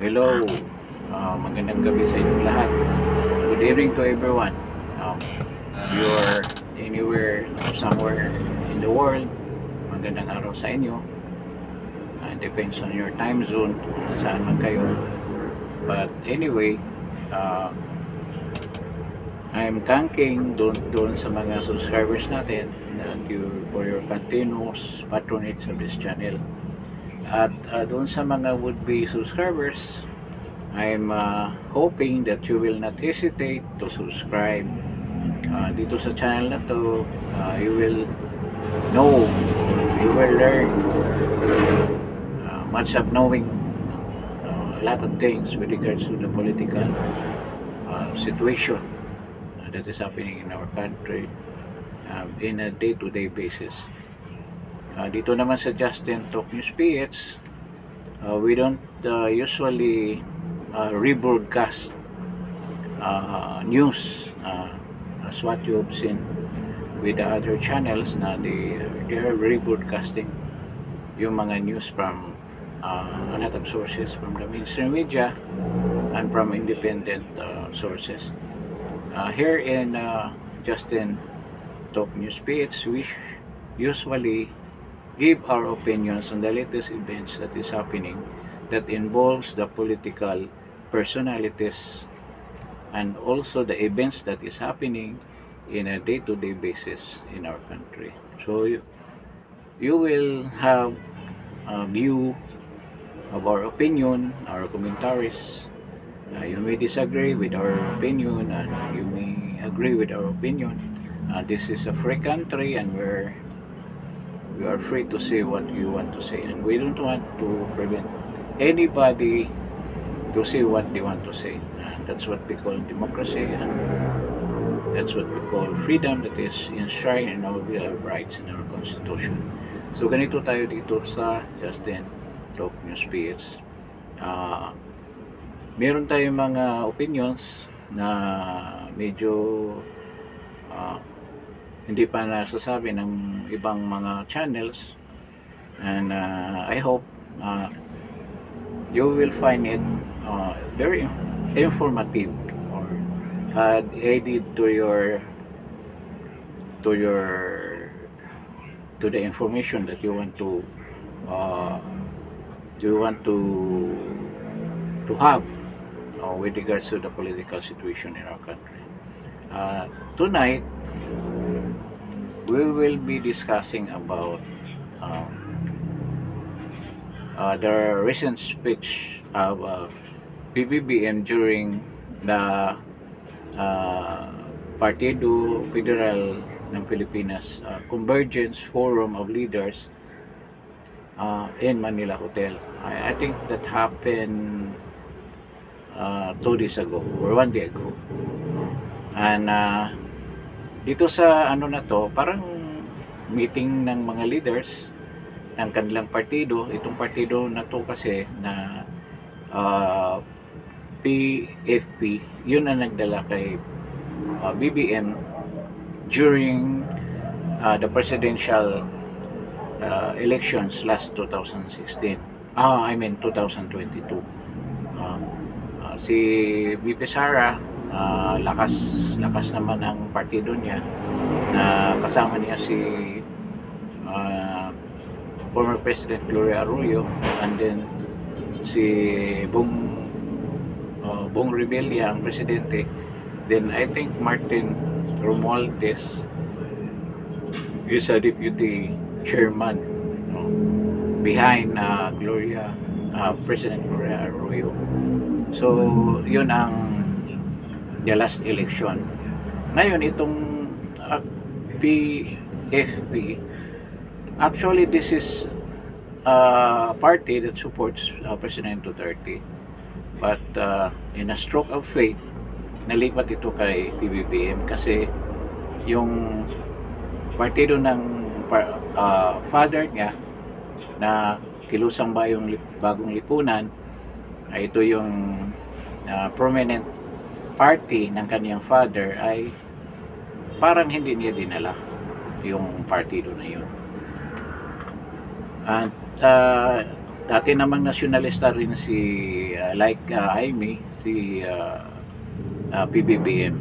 Hello, magandang gabi sa inyong lahat. Good evening to everyone. You're anywhere or somewhere in the world, magandang araw sa inyo. Depends on your time zone kung nasaan man kayo. But anyway, I'm thanking doon sa mga subscribers natin for your continuous patronage of this channel. At doon sa mga would-be subscribers, I'm hoping that you will not hesitate to subscribe dito sa channel na to. You will know, you will learn much of knowing a lot of things with regards to the political situation that is happening in our country in a day-to-day basis. Dito naman sa Justin Talk News PH, we don't usually rebroadcast news as what you've seen with the other channels na they are rebroadcasting yung mga news from a lot of sources from the mainstream media and from independent sources. Here in Justin Talk News PH, we usually give our opinions on the latest events that is happening that involves the political personalities and also the events that is happening in a day-to-day basis in our country. So you will have a view of our opinion, our commentaries. You may disagree with our opinion and you may agree with our opinion. This is a free country and we are free to say what you want to say, and we don't want to prevent anybody to say what they want to say. That's what we call democracy, and that's what we call freedom that is enshrined in our Bill of Rights in our Constitution. So ganito tayo dito sa Justin Talk News PH. Meron tayong mga opinions na medyo hindi pa nasasabi ng ibang mga channels, and I hope you will find it very informative or added to the information that you want to have with regards to the political situation in our country. Tonight we will be discussing about the recent speech of PBBM during the Partido Federal ng Pilipinas Convergence Forum of Leaders in Manila Hotel. I think that happened 2 days ago or 1 day ago. And dito sa ano na to, parang meeting ng mga leaders ng kanilang partido. Itong partido na to kasi na PFP, yun ang nagdala kay BBM during the presidential elections last 2016. I mean 2022. Si BP Sara, lakas naman ang partido niya, na kasama niya si former President Gloria Arroyo, and then si Bong Revilla ang presidente. Then I think Martin Romualdez is a deputy chairman, behind President Gloria Arroyo. So yun ang the last election. Ngayon itong PFP, actually this is a party that supports President Duterte, but in a stroke of fate nalipat ito kay PBBM kasi yung partido ng father niya na Kilusang Bagong Lipunan, ito yung prominent party ng kaniyang father, ay parang hindi niya dinala yung partido na yun. At dati namang nasyonalista rin si Aimee, si PBBM.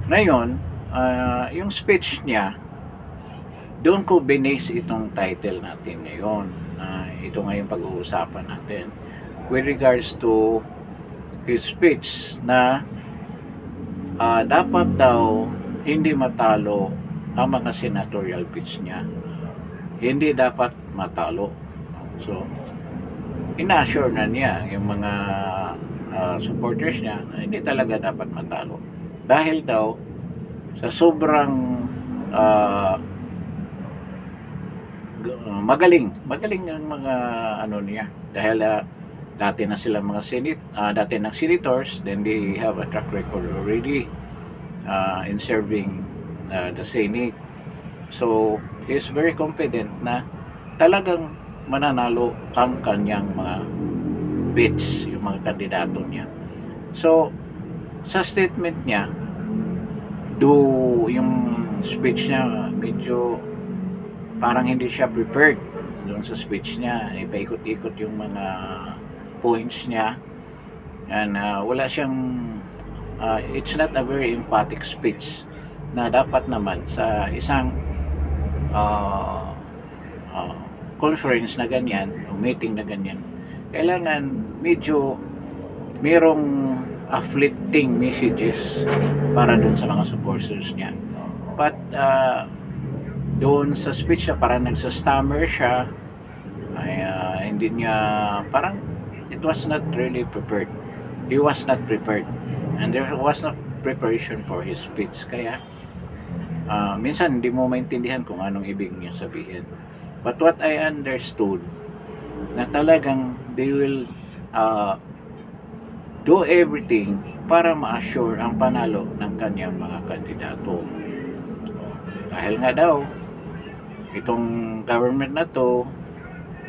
Ngayon, yung speech niya, doon ko binase itong title natin ngayon. Ito nga yung pag-uusapan natin with regards to his speech na dapat daw hindi matalo ang mga senatorial pitch niya. Hindi dapat matalo. So, ina-assure na niya yung mga supporters niya na hindi talaga dapat matalo. Dahil daw, sa sobrang magaling ang mga niya. Dahil dati na sila mga dati ng senators, then they have a track record already in serving the Senate. So, he is very confident na talagang mananalo ang kanyang mga bids, yung mga kandidato niya. So, sa statement niya, yung speech niya, medyo parang hindi siya prepared doon sa speech niya. Ipaikot-ikot yung mga points niya. And wala siyang, it's not a very emphatic speech na dapat naman sa isang conference na ganyan, o meeting na ganyan, kailangan medyo merong afflicting messages para doon sa mga supporters niya. But doon sa speech niya, parang nagsastammer siya, hindi niya, parang it was not really prepared. He was not prepared, and there was no preparation for his speech. Kaya minsan hindi mo maintindihan kung anong ibig niya sabihin. But what I understood, na talagang they will do everything para ma-assure ang panalo ng kanyang mga kandidato. Dahil nga daw, itong government na to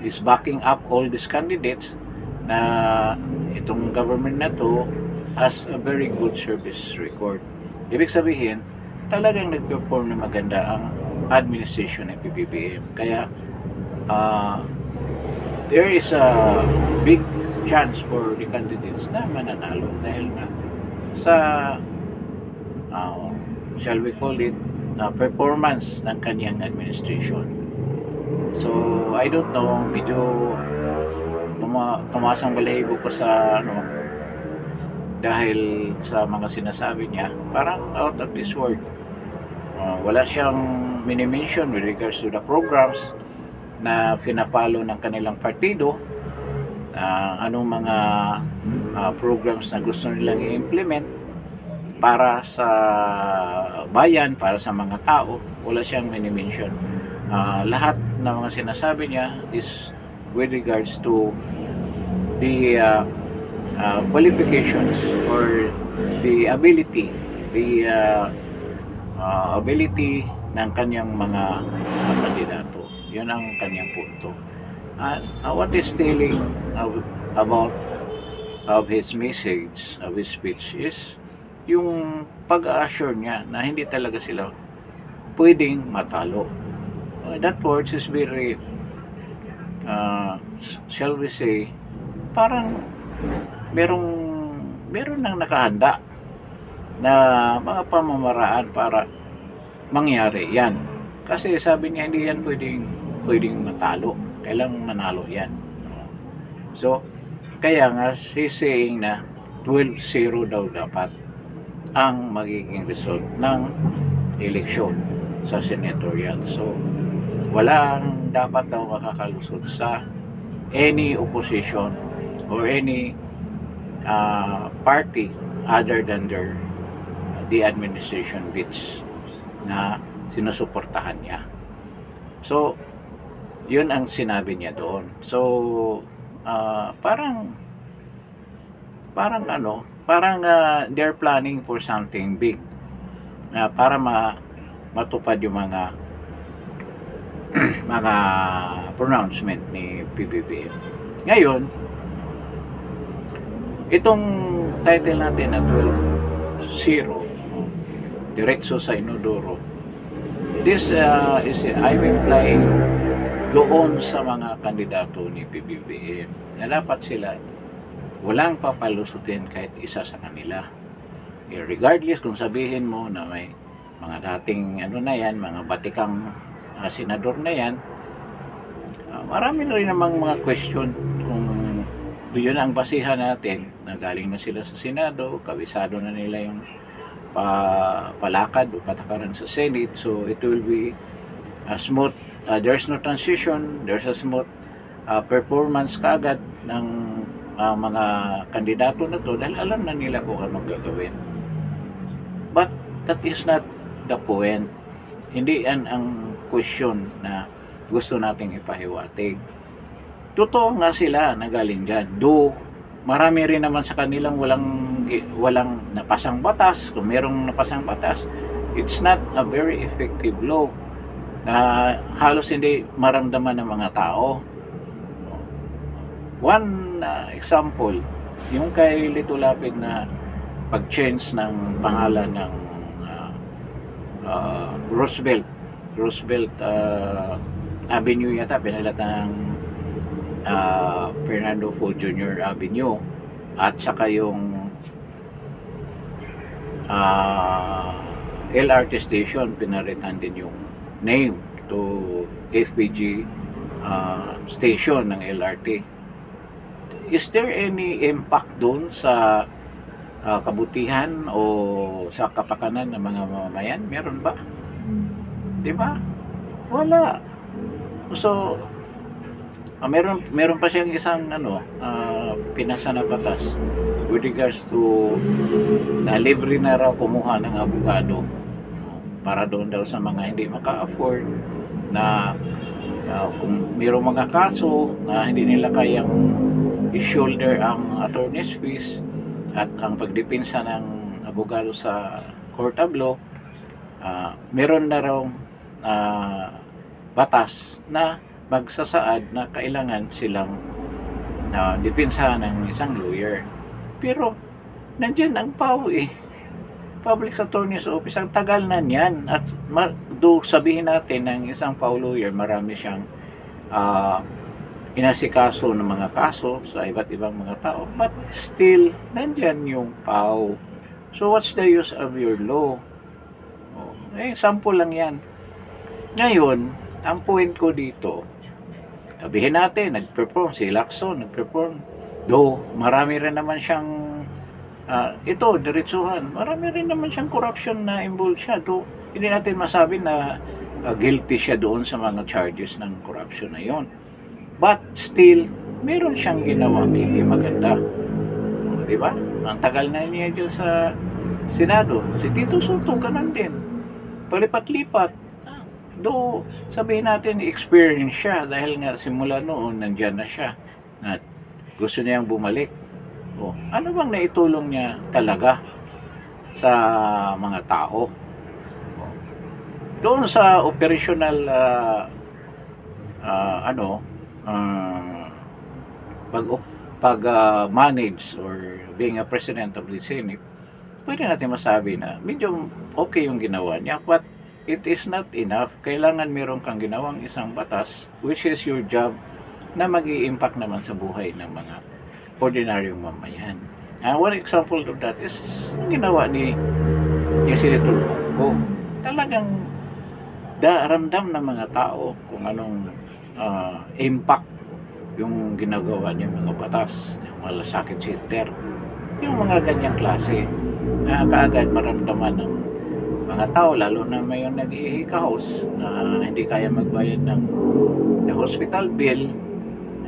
is backing up all these candidates, na itong government na to has a very good service record. Ibig sabihin, talagang nag-perform na maganda ang administration ng PBBM. Kaya there is a big chance for the candidates na mananalo dahil nga sa shall we call it performance ng kanyang administration. So I don't know, medyo tumasang balahibo ko sa dahil sa mga sinasabi niya, parang out of this world. Wala siyang mini-mention with regards to the programs na pinapalo ng kanilang partido, anong mga programs na gusto nilang i-implement para sa bayan, para sa mga tao. Wala siyang mini-mention. Lahat ng mga sinasabi niya is with regards to the qualifications or the ability ng kanyang mga kandidato. Yun ang kanyang punto. What is telling about of his message, of his speech, is yung pag-assure niya na hindi talaga sila pwedeng matalo. That words is very shall we say, parang meron nang nakahanda na mga pamamaraan para mangyari yan. Kasi sabi niya, hindi yan pwedeng matalo. Kailangang manalo yan. So, kaya nga, he's saying na 12-0 daw dapat ang magiging result ng eleksyon sa senatorial. So, walang dapat daw makakalusot sa any opposition or any party other than the administration bids na sinusuportahan niya. So, yun ang sinabi niya doon. So, parang they're planning for something big para matupad yung mga mga pronouncement ni PBBM. Ngayon, itong title natin na 12-0, diretso sa inodoro, this is I'm implying doon sa mga kandidato ni PBBM na dapat sila walang papalusutin kahit isa sa kanila. Regardless kung sabihin mo na may mga dating ano na yan, mga batikang senador na yan, marami na rin namang mga question kung yun ang basihan natin na galing na sila sa Senado, kabisado na nila yung palakad o patakaran sa Senate, so it will be a smooth, there's no transition, there's a smooth performance kagad ng mga kandidato na to dahil alam na nila kung anong gagawin. But that is not the point. Hindi yan ang question na gusto nating ipahiwatig. Totoo nga sila na galing dyan. Though marami rin naman sa kanilang walang napasang batas. Kung merong napasang batas, it's not a very effective law na halos hindi maramdaman ng mga tao. One example, yung kay Lito Lapid na pag-change ng pangalan ng Roosevelt Avenue yata, pinalat ng Fernando Poe Jr. Avenue, at saka yung LRT station pinalitan din yung name to FPG station ng LRT. Is there any impact doon sa kabutihan o sa kapakanan ng mga mamamayan? Meron ba? Di ba? Wala. So meron pa siyang isang pinasa na batas with regards to na libre na raw kumuha ng abogado para doon daw sa mga hindi maka-afford na kung mayroong mga kaso na hindi nila kayang i-shoulder ang attorney's fees at ang pagdepensa ng abogado sa court of law, meron na raw batas na magsasaad na kailangan silang depensahan ng isang lawyer. Pero nandiyan ang PAO Public Attorney's Office, ang tagal na niyan. At do sabihin natin ng isang PAO lawyer, marami siyang inasikaso ng mga kaso sa iba't ibang mga tao, but still nandyan yung PAO. So what's the use of your law? Sample lang yan. Ngayon, ang point ko dito, sabihin natin, nag-perform si Lacson, nag-perform, though marami rin naman siyang diretsuhan, marami rin naman siyang corruption na involved siya, though hindi natin masabi na guilty siya doon sa mga charges ng corruption na yon. But still, meron siyang ginawang hindi maganda. Diba? Ang tagal na niya dyan sa Senado. Si Tito Soto, ganun din. Palipat-lipat. Do sabihin natin, experience siya dahil nga simula noon, nandyan na siya. At gusto niyang bumalik. Ano bang naitulong niya talaga sa mga tao? Doon sa operational pag-manage or being a president of the Senate, pwede natin masabi na medyo okay yung ginawa niya, but it is not enough. Kailangan meron kang ginawang isang batas, which is your job, na mag-i-impact naman sa buhay ng mga ordinaryong mamayan. One example of that is yung ginawa ni Senator Bongo. Talagang ramdam ng mga tao kung anong impact yung ginagawa niya mga batas, yung malasakit center, yung mga ganyang klase na kaagad maramdaman ng mga tao, lalo na may nag-i-house na hindi kaya magbayad ng hospital bill.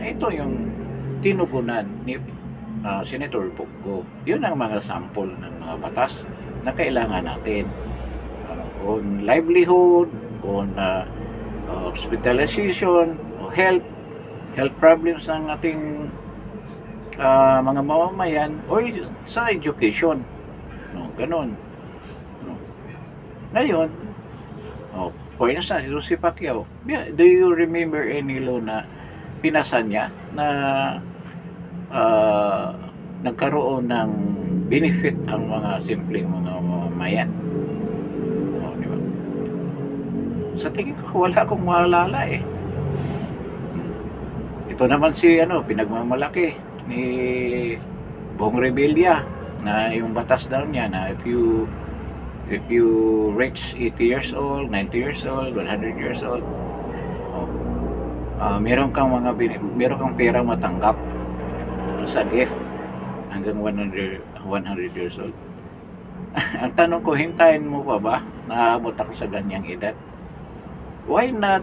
Ito yung tinugunan ni Senator Bongo. Yun ang mga sample ng mga batas na kailangan natin on livelihood, on hospitalization, o health problems ng ating mga mamamayan, o sa education. Ganon. Ngayon, for instance, si Pacquiao, do you remember any law na pinasa niya na nagkaroon ng benefit ang mga simpleng mga mamamayan? Diba? Sa tingin ko, wala akong maalala Ito naman si pinagmamalaki ni Bong Revilla na yung batas daw niya na if you reach 80 years old, 90 years old, 100 years old, meron kang pera matanggap sa gift hanggang 100 years old. Ang tanong ko, hintayin mo pa ba na aabot ako sa ganyang edad? Why not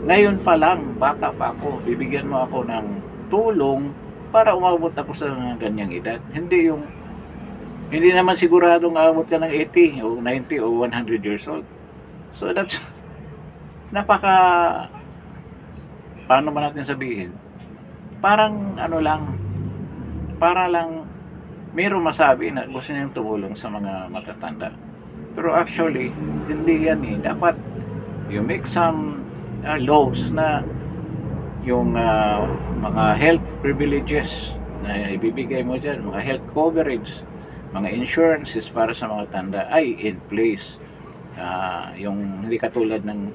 ngayon pa lang, bata pa ako, bibigyan mo ako ng tulong para umabot ako sa ganyang edad? Hindi naman siguradong aabot ka ng 80 o 90 o 100 years old. So that's paano ba natin sabihin? Parang para lang mayroong masabi na gusto niyang tumulong sa mga matatanda. Pero actually, hindi yan eh. Dapat you make some laws na yung mga health privileges na ibibigay mo dyan, mga health coverage, mga insurances para sa mga tanda ay in place. Yung hindi katulad ng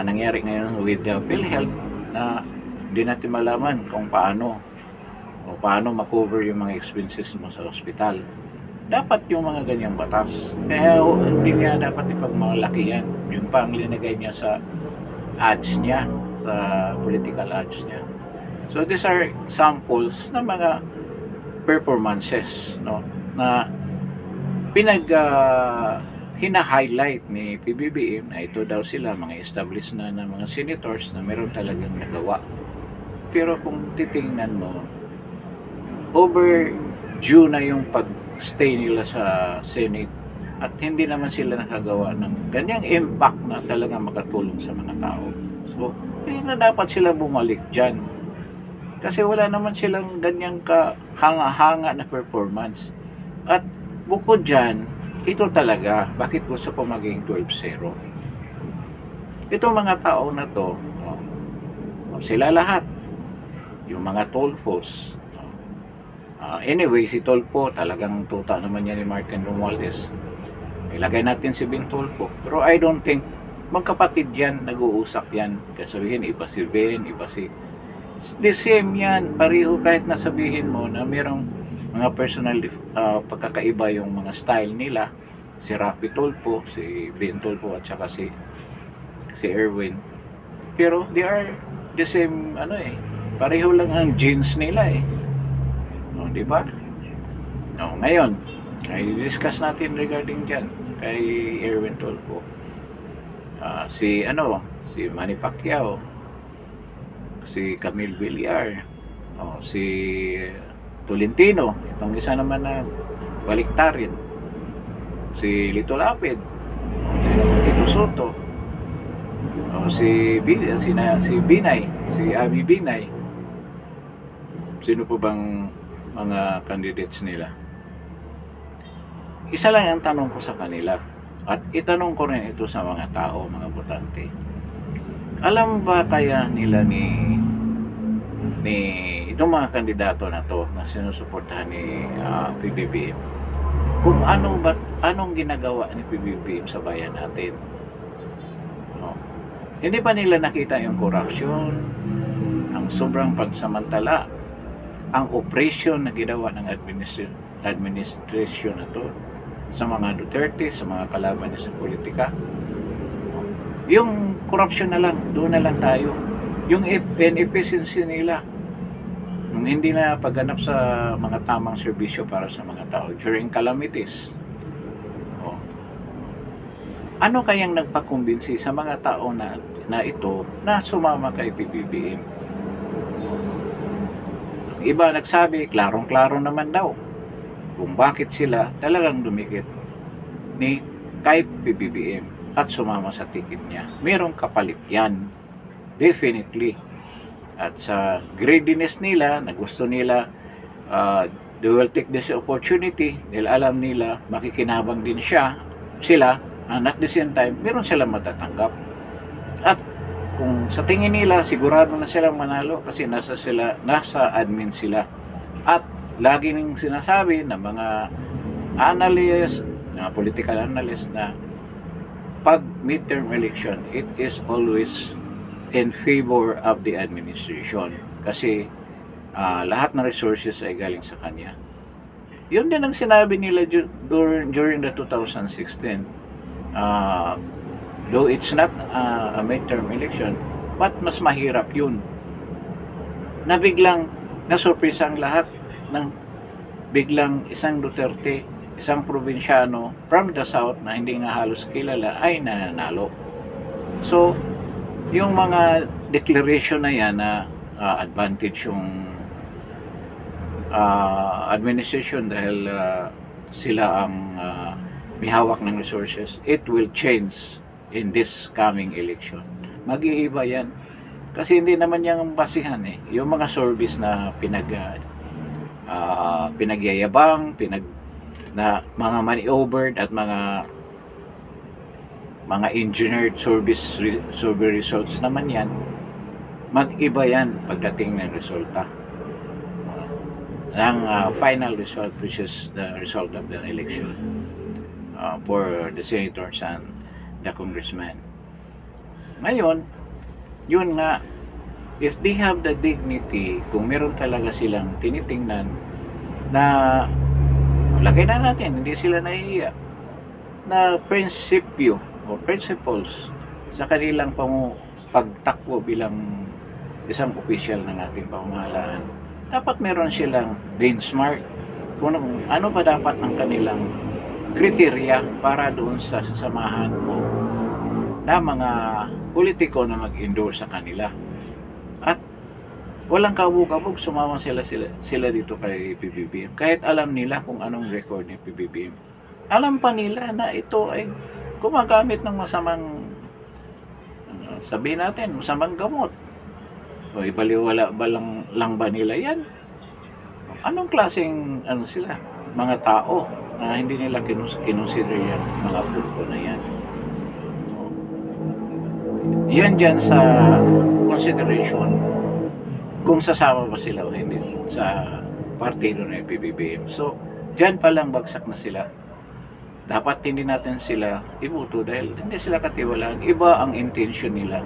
nangyari ngayon with the PhilHealth na hindi natin malaman kung paano makover yung mga expenses mo sa hospital. Dapat yung mga ganyang batas. Kaya hindi niya dapat ipagmalaki yan. Yung pang linagay niya sa ads niya, sa political ads niya. So these are examples ng mga performances, no, na hina-highlight ni PBBM na ito daw sila mga established na mga senators na meron talagang nagawa. Pero kung titingnan mo, overdue na yung pag-stay nila sa Senate at hindi naman sila nakagawa ng ganyang impact na talagang makatulong sa mga tao. So, hindi na dapat sila bumalik dyan. Kasi wala naman silang ganyang kahanga-hanga na performance. At bukod dyan, ito talaga, bakit gusto ko maging 12-0? Itong mga tao na to, sila lahat, yung mga Tolfos. Anyway, si Tolpo, talagang tuta naman yan ni Martin Romualdez. Ilagay natin si Ben Tolpo. Pero I don't think, magkapatid yan, nag-uusap yan. Kasabihin, iba si Ben, iba si... The same yan, pareho kahit nasabihin mo na mayroong mga personal pagkakaiba yung mga style nila. Si Rafi Tolpo, si Ben Tolpo at saka si Erwin. Pero they are the same, pareho lang ang genes nila eh. No, di ba? No, ngayon, i-discuss natin regarding dyan kay Erwin Tolpo. Si Manny Pacquiao, si Camille Villar, si Tolentino, itong isa naman na baliktarin, si Lito Lapid, si Tito Soto, si Binay, si Ami Binay. Sino po bang mga candidates nila? Isa lang ang tanong ko sa kanila, at itanong ko rin ito sa mga tao, mga botante. Alam ba kaya nila ni itong mga kandidato na to na sinusuportahan ni PBBM kung anong ginagawa ni PBBM sa bayan natin? Hindi pa nila nakita yung corruption, ang sobrang pagsamantala, ang operation na ginawa ng administration na to sa mga Duterte, sa mga kalaban niya sa politika? Yung corruption na lang, doon na lang tayo. Yung inefficiency nila, nung hindi na pagganap sa mga tamang serbisyo para sa mga tao during calamities. Ano kayang nagpakumbinsi sa mga tao na ito na sumama kay PBBM? Iba nagsabi, klarong-klaro naman daw kung bakit sila talagang dumikit kay PBBM at sumama sa ticket niya. Merong kapalit yan, definitely. At sa greediness nila, na gusto nila, they will take this opportunity dahil alam nila makikinabang din sila, and at the same time, meron silang matatanggap. At kung sa tingin nila, sigurado na silang manalo kasi nasa admin sila. At lagi nang sinasabi ng mga analyst, political analyst na pag midterm election, it is always in favor of the administration. Kasi lahat ng resources ay galing sa kanya. Yun din ang sinabi nila during the 2016. Though it's not a midterm election, but mas mahirap yun. Na biglang nasurpresa ang lahat ng biglang isang Duterte, isang probinsyano from the south na hindi nga halos kilala ay nanalo. So, yung mga declaration na yan na advantage yung administration dahil sila ang may hawak ng resources, it will change in this coming election. Mag-iiba yan. Kasi hindi naman yung basihan yung mga service na pinagyayabang, na mga maneuvered at mga engineered survey results naman yan, mag-iba yan pagdating ng resulta ng final result, which is the result of the election for the senators and the congressmen. Ngayon, yun nga, if they have the dignity, kung meron talaga silang tinitingnan na lagay na natin, hindi sila nahihiya na prinsipyo o principles sa kanilang pagtakbo bilang isang opisyal ng ating pamahalaan, dapat meron silang benchmark kung ano ba dapat ang kanilang kriteriya para doon sa sasamahan mo na mga politiko na mag-endorse sa kanila. At walang kabog-kabog sumama sila dito kay PBBM. Kahit alam nila kung anong record ni PBBM. Alam pa nila na ito ay gumagamit ng masamang, sabihin natin, masamang gamot. O ibaliwala ba lang ba nila yan? Anong klaseng sila? Mga tao na hindi nila kinonsider yan, mga punto na yan. Yan dyan sa consideration kung sasama ba sila o hindi sa partido ng PBBM. So, dyan palang bagsak na sila. Dapat hindi natin sila ibuto dahil hindi sila katiwalaan. Iba ang intention nila.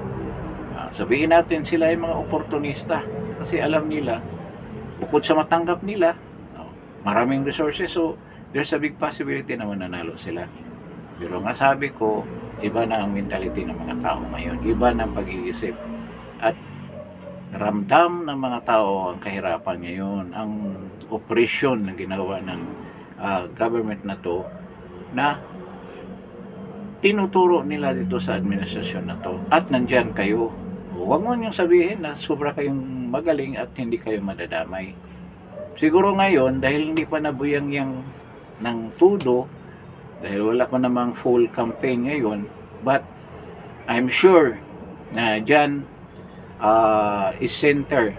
Sabihin natin sila ay mga oportunista kasi alam nila, bukod sa matanggap nila, maraming resources, so there's a big possibility na mananalo sila. Pero nga sabi ko, iba na ang mentality ng mga tao ngayon. Iba na ang pag-iisip. At ramdam ng mga tao ang kahirapan ngayon. Ang operasyon na ginawa ng government na to, na tinuturo nila dito sa administrasyon na to. At nandyan kayo. Huwag mo niyong sabihin na sobra kayong magaling at hindi kayo madadamay. Siguro ngayon, dahil hindi pa nabuyang ng tudo, dahil wala pa namang full campaign ngayon, but I'm sure na dyan is center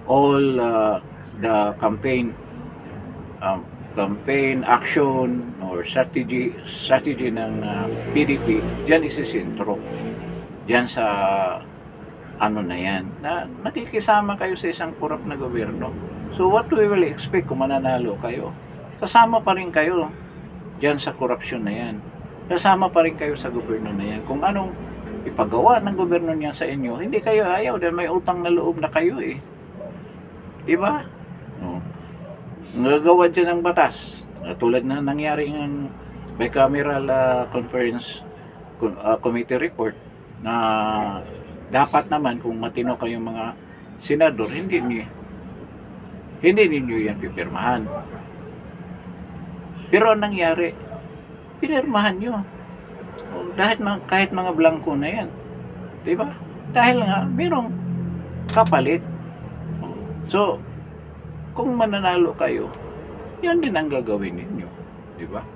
all the campaign action or strategy ng PDP. Dyan isisentro. Dyan sa na yan, na nakikisama kayo sa isang korap na gobyerno. So what we will expect kung mananalo kayo? Kasama pa rin kayo dyan sa korupsyon na yan. Kasama pa rin kayo sa gobyerno na yan. Kung anong ipagawa ng gobyerno niya sa inyo, hindi kayo ayaw dahil may utang na loob na kayo Diba? Nagagawa dyan ng batas. Tulad na nangyari ng bicameral conference committee report na dapat naman kung matino kayong mga senador, hindi ninyo yan pipirmahan. Pero ang nangyari, pinirmahan nyo. Kahit mga blanco na yan. Diba? Dahil nga, mayroong kapalit. So, kung mananalo kayo, yan din ang gagawin ninyo. Diba?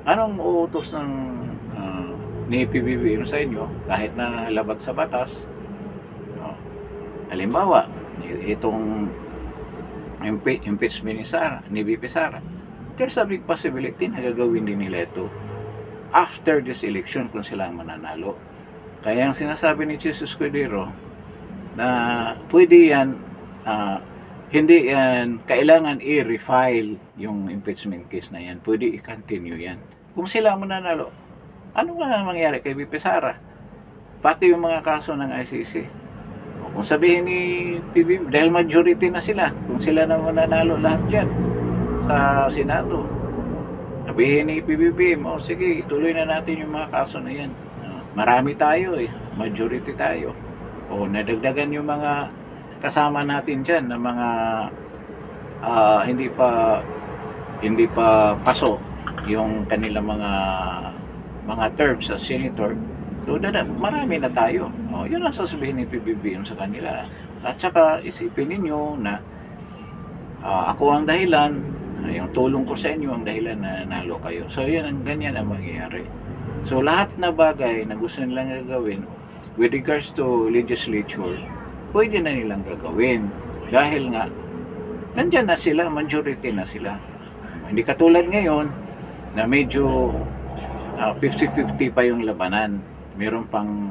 Anong uutos ng ni PBBM sa inyo, kahit na labag sa batas? Halimbawa, itong impeachment ni VP Sara, there's a big possibility na gagawin din nila ito after this election kung sila mananalo. Kaya ang sinasabi ni Jesus Escudero na pwede yan, hindi yan kailangan i-refile yung impeachment case na yan, pwede i-continue yan kung sila mananalo. Ano nga mangyari kay VP Sara? Pati yung mga kaso ng ICC, Kung sabihin ni PBB, dahil majority na sila, kung sila na mananalo lahat dyan sa Senado, sabihin ni PBBM, sige, ituloy na natin yung mga kaso na yan. Marami tayo majority tayo. O nadagdagan yung mga kasama natin dyan na mga hindi pa paso yung kanilang mga terms sa senator. So marami na tayo. Yun ang sasabihin ni PBBM sa kanila. At saka isipin ninyo na ako ang dahilan, yung tulong ko sa inyo ang dahilan na nalo kayo. So yan, ganyan ang mangyayari. So lahat na bagay na gusto nilang gagawin with regards to legislature, pwede na nilang gagawin. Dahil nga, nandyan na sila, majority na sila. Hindi katulad ngayon na medyo 50-50 pa yung labanan. Meron pang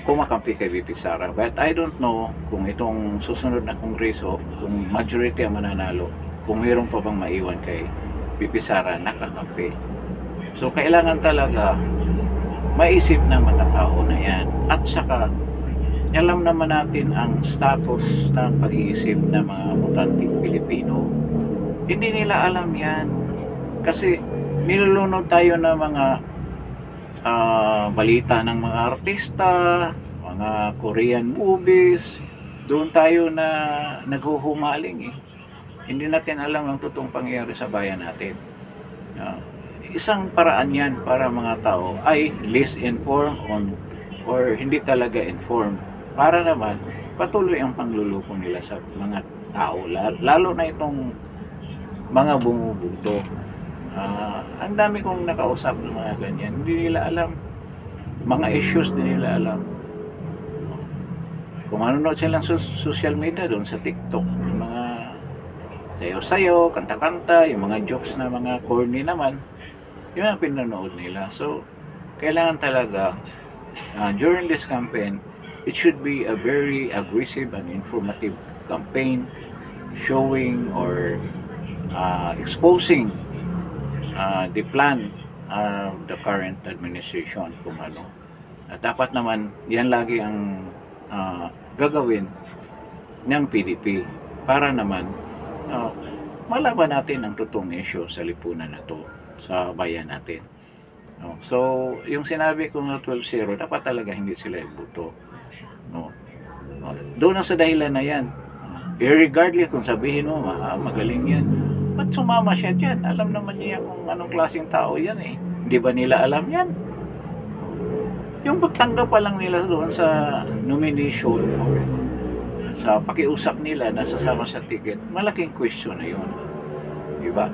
kumakampi kay VP Sara. But I don't know kung itong susunod na kongreso, kung majority ang mananalo, kung meron pa bang maiwan kay VP Sara nakakampi. So kailangan talaga maisip ng mga tao na yan. At saka alam naman natin ang status ng pag-iisip ng mga botanteng Pilipino. Hindi nila alam yan. Kasi nilulunod tayo ng mga balita ng mga artista, mga Korean movies. Doon tayo na naghuhumaling Hindi natin alam ang totoong pangyayari sa bayan natin. Isang paraan yan para mga tao ay less informed or hindi talaga informed. Para naman patuloy ang pangluloko nila sa mga tao. Lalo na itong mga bumubuto. Ang dami kong nakausap ng mga ganyan. Hindi nila alam. Mga issues din nila alam. Kung manonood silang social media doon sa TikTok, yung mga sayo-sayo, kanta-kanta, yung mga jokes na mga corny naman, yun ang pinanood nila. So, kailangan talaga during this campaign, it should be a very aggressive and informative campaign showing or exposing the plan of the current administration kung ano. At dapat naman, yan lagi ang gagawin ng PDP para naman malaban natin ang totoong issue sa lipunan na to, sa bayan natin. So, yung sinabi ko na 12-0, dapat talaga hindi sila iboto. Doon na sa dahilan na yan. Irregardless kung sabihin mo, magaling yan. Ba't sumama siya dyan? Alam naman niya kung anong klaseng tao yan Hindi ba nila alam yan? Yung pagtanggap pa lang nila doon sa nomination or sa pakiusap nila na sasama sa ticket, malaking question na yun. Diba?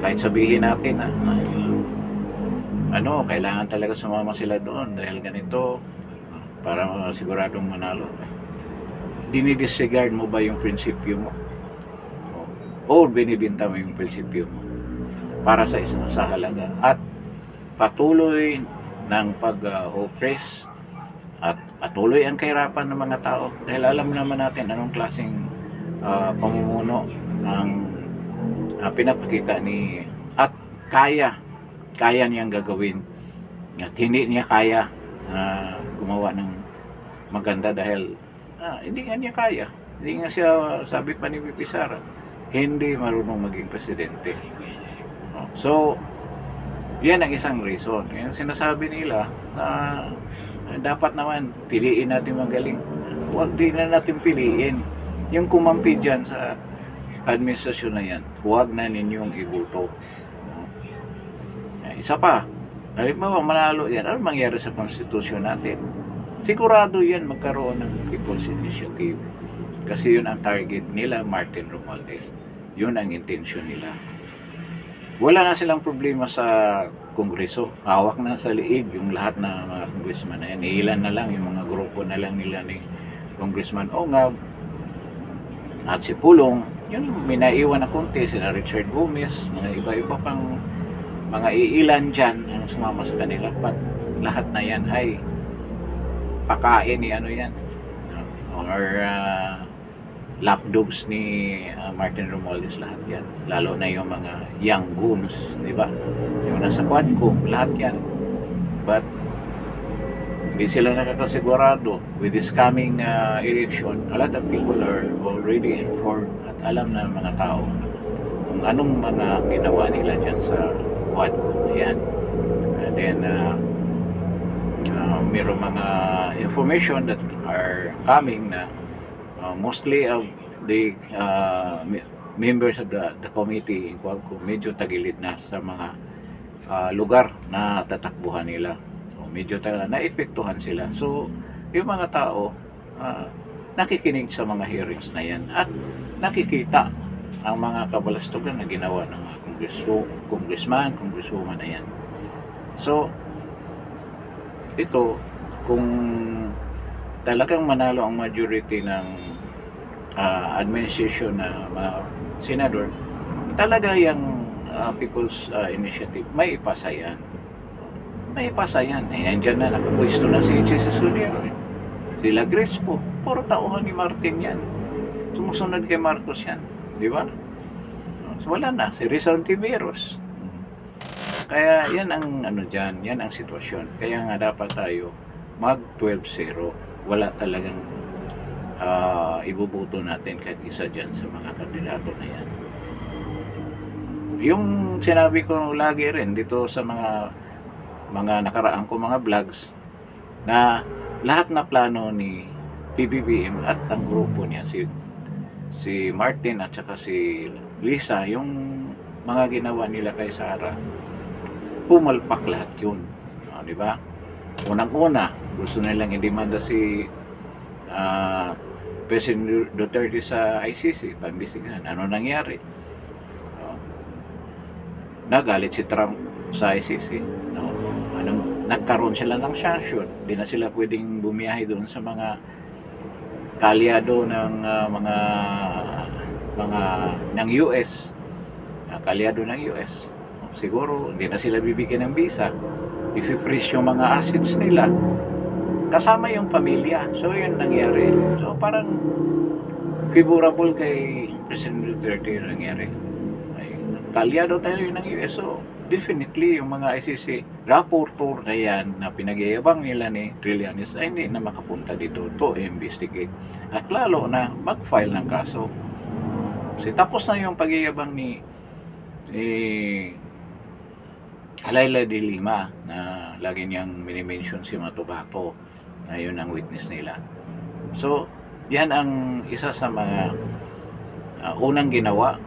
Kahit sabihin natin kailangan talaga sumama sila doon dahil ganito para siguradong manalo. Dinidisregard mo ba yung prinsipyo mo? O binibinta mo yung prinsipyo mo para sa isang sa halaga at patuloy ng pag-oppress at patuloy ang kahirapan ng mga tao dahil alam naman natin anong klaseng pamumuno ang pinapakita ni at kaya niyang gagawin at hindi niya kaya gumawa ng maganda dahil hindi nga niya kaya, hindi nga siya, sabi pa ni VP Sara, hindi marunong maging presidente. So yan ang isang reason. Yung sinasabi nila na dapat naman piliin natin magaling. Huwag din na natin piliin yung kumampi dyan sa administrasyon na yan. Huwag na ninyong iboto. Isa pa, halimbawa manalo yan, ano mangyari sa konstitusyon natin? Sigurado yan magkaroon ng People's Initiative. Kasi yun ang target nila, Martin Romualdez. Yun ang intention nila. Wala na silang problema sa kongreso. Hawak na sa liig yung lahat na mga congressman na yan. Ilan na lang yung mga grupo na lang nila ni Congressman Ongab at si Pulong. Yun, minaiwan na konti sila Richard Gomez, mga iba-iba pang mga iilan dyan ang sumama sa kanila. But lahat na yan ay pakain ni yan or lapdogs ni Martin Romualdez, lahat yan. Lalo na yung mga young goons, di ba? Yung nasa Quadcom, lahat yan. But Hindi sila nakakasigurado with this coming election. A lot of people are already informed at alam na mga tao kung anong mga ginawa nila dyan sa Quadcom na yan. And then mayroong mga information that are coming na mostly of the members of the committee in Quadcom medyo tagilid na sa mga lugar na tatakbuhan nila. Medyo naepektuhan sila. So, yung mga tao nakikinig sa mga hearings na yan at nakikita ang mga kabalastugan na ginawa ng mga congressman, congresswoman na yan. So, ito, kung talagang manalo ang majority ng administration na mga senador, talaga yung People's Initiative, may ipasa yan. May ipasa yan. Nandiyan na, nakapwesto na si Jesus Solero. Sila Grace po. Puro tauhan ni Martin yan. Sumusunod kay Marcos yan. Di ba? So, wala na. Si Rizal Tiveros. Kaya yan ang ano dyan. Yan ang sitwasyon. Kaya nga dapat tayo mag 12-0. Wala talagang ibubuto natin kahit isa dyan sa mga kandidato na yan. Yung sinabi ko lagi rin dito sa mga nakaraan ko mga vlogs na lahat na plano ni PBBM at ang grupo niya si Martin at saka si Lisa, yung mga ginawa nila kay Sara, pumalpak lahat yun. Di ba? Unang-una, gusto nilang i-demanda si President Duterte sa ICC, pambisigan. Ano nangyari? Nagalit si Trump sa ICC. Nagkaroon sila ng sanction. Hindi na sila pwedeng bumiyahe doon sa mga kalyado ng ng US. Kalyado ng US. Siguro hindi na sila bibigyan ng visa. I-freeze yung mga assets nila. Kasama yung pamilya. So yun nangyari. So parang favorable kay President Duterte yung nangyari. Kalyado tayo ng US. So definitely yung mga ICC rapporteur na yan na pinagyayabang nila ni Trillanes ay hindi na makapunta dito to investigate at lalo na mag-file ng kaso. So tapos na yung pagyayabang ni Laila de Lima na lagi niyang minimension si Matubato na yun ang witness nila. So yan ang isa sa mga unang ginawa.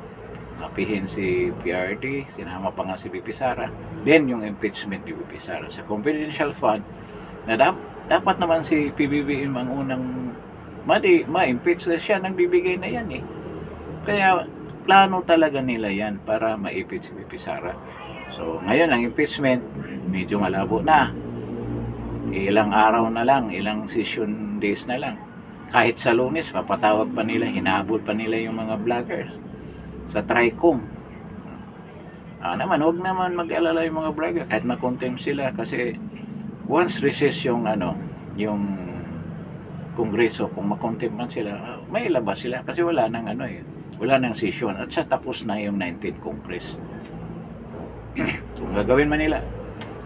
Napihin si PRD, sinama pa nga si BP Sara, then yung impeachment ni BP Sara sa confidential fund na dapat naman si PBBM ang unang ma-impeach, siya nagbibigay na yan eh. Kaya plano talaga nila yan para ma-impeach si BP Sara. So ngayon ang impeachment medyo malabo na, ilang araw na lang, ilang session days na lang. Kahit sa Lunes papatawag pa nila, hinahabol pa nila yung mga vloggers sa TRICOM. Huwag naman mag-alala yung mga vlogger kahit makontempt sila kasi once recess yung yung kongreso, kung makontempt man sila, may labas sila kasi wala nang wala nang session at sa tapos na yung 19th Congress. Kung gagawin man nila,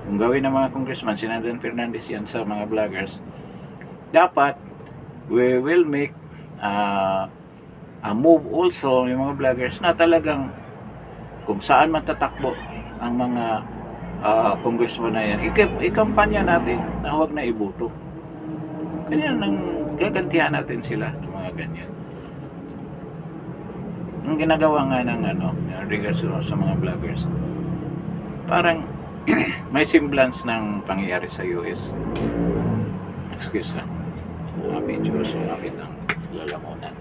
kung gawin ng mga congressman, si Nandan Fernandez yan sa mga vloggers, dapat we will make move also yung mga vloggers na talagang kung saan man tatakbo ang mga congressman na yan, ikampanya natin na huwag na iboto. Kanya nang gagantihan natin sila ng mga ganyan. Ang ginagawa nga ng regards sa mga vloggers, parang may semblance ng pangyayari sa US. Excuse lang. Medyo sumapit ang lalamunan.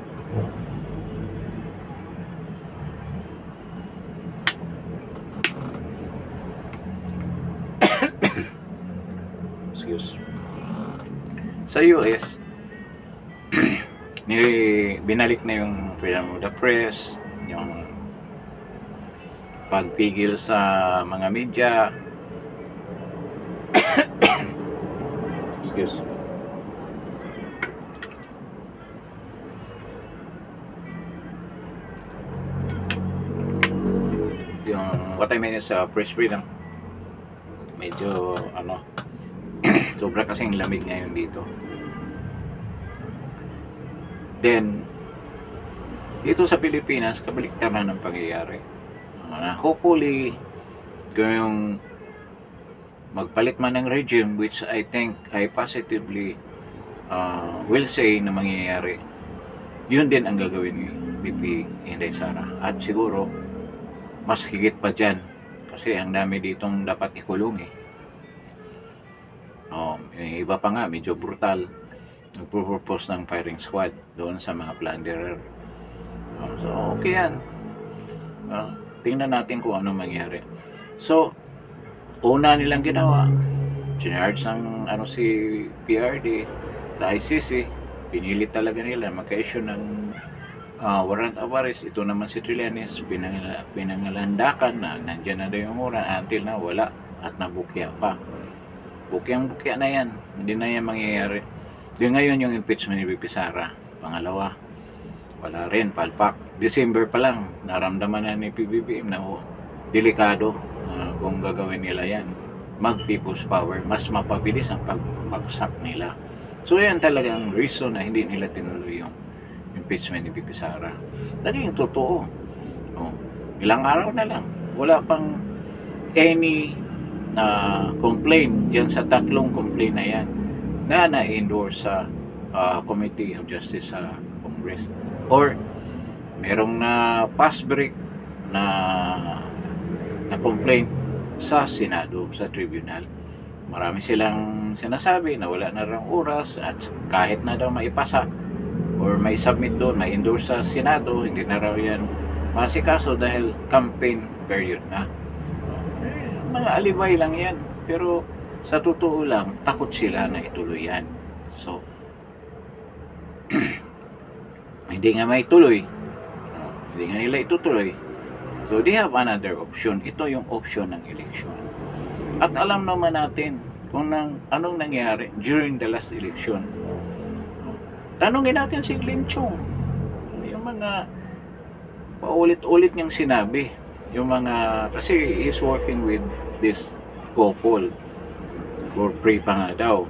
Sa US binalik na yung freedom of the press, yung pagpigil sa mga media. Excuse. Yung what I mean is press freedom. Medyo Sobra kasing lamig ngayon dito. Then, dito sa Pilipinas, kabaliktaran ng pangyayari. Hopefully, kung yung magpalit man ng regime, which I think I positively will say na mangyayari, yun din ang gagawin ni BP Inday Sara. At siguro, mas higit pa dyan. Kasi ang dami ditong dapat ikulong eh. Yung iba pa nga, medyo brutal. Nagpo-propose ng firing squad doon sa mga plunderer. So, okay yan. Tingnan natin kung ano mangyari. So, una nilang ginawa, charge ng si PRD, sa ICC, pinilit talaga nila magka-issue ng warrant of arrest. Ito naman si Trillanes, pinangalandakan na nandyan na daw yung warrant until na wala at nabukya pa. Bukyang-bukya na yan. Hindi na yan mangyayari. Di ngayon yung impeachment ni BP Sara. Pangalawa, wala rin, palpak. December pa lang, naramdaman na ni PBBM na delikado kung gagawin nila yan. Mag-people's power, mas mapabilis ang pagbagsak nila. So yan talagang reason na hindi nila tinuloy yung impeachment ni BP Sara. Naging totoo. Ilang araw na lang, wala pang any complaint yan sa tatlong complaint na yan na na-endorse sa Committee of Justice sa Congress. Or merong na pass break na complaint sa Senado, sa tribunal. Marami silang sinasabi na wala na raw oras at kahit na daw maipasa or may submit doon, may endorse sa Senado, hindi na raw yan masikaso dahil campaign period na. Mga alibay lang yan. Pero sa totoo lang, takot sila na ituloy yan. So, hindi nga maituloy. Hindi nga nila itutuloy. So, they have another option. Ito yung option ng election. At alam naman natin kung anong nangyari during the last election. Tanungin natin si Glenn Chong. Yung mga paulit-ulit niyang sinabi. Yung mga, kasi he's working with this couple for free pa nga daw.